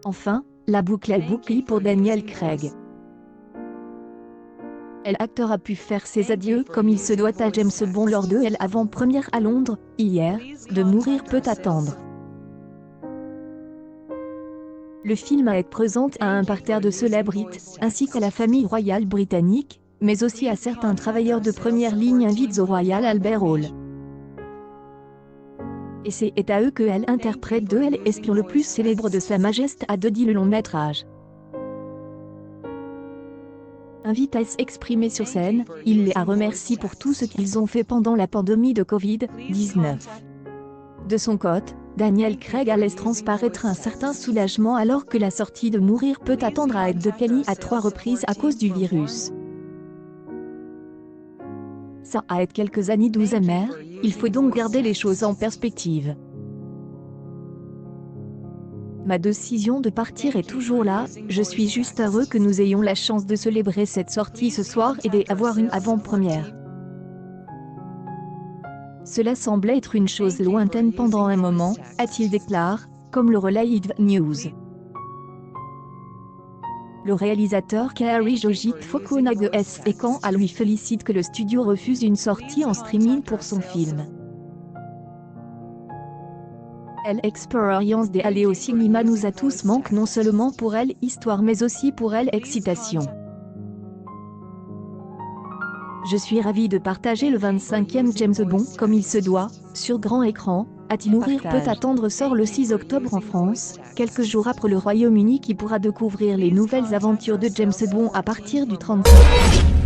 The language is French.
Enfin, la boucle est bouclée pour Daniel Craig. L'acteur a pu faire ses adieux comme il se doit à James Bond lors de l'avant-première à Londres, hier, de Mourir peut attendre. Le film a été présenté à un parterre de célébrités, ainsi qu'à la famille royale britannique, mais aussi à certains travailleurs de première ligne invités au Royal Albert Hall. Et c'est à eux que elle interprète de l'espion le plus célèbre de Sa Majesté a dit le long métrage. Invite à s'exprimer sur scène, il les a remerciés pour tout ce qu'ils ont fait pendant la pandémie de Covid-19. De son côté, Daniel Craig a laissé transparaître un certain soulagement alors que la sortie de Mourir peut attendre a été décalée à 3 reprises à cause du virus. Ça a été quelques années 12 amères, il faut donc garder les choses en perspective. Ma décision de partir est toujours là, je suis juste heureux que nous ayons la chance de célébrer cette sortie ce soir et d'avoir une avant-première. Cela semblait être une chose lointaine pendant un moment, a-t-il déclaré, comme le relaie Id News. Le réalisateur Cary Joji Fukunaga et quand à lui félicite que le studio refuse une sortie en streaming pour son film. L'expérience d'aller au cinéma nous a tous manque non seulement pour elle histoire mais aussi pour elle excitation. Je suis ravi de partager le 25e James Bond comme il se doit, sur grand écran, a-t-il Mourir peut attendre sort le 6 octobre en France, quelques jours après le Royaume-Uni qui pourra découvrir les nouvelles aventures de James Bond à partir du 30 septembre.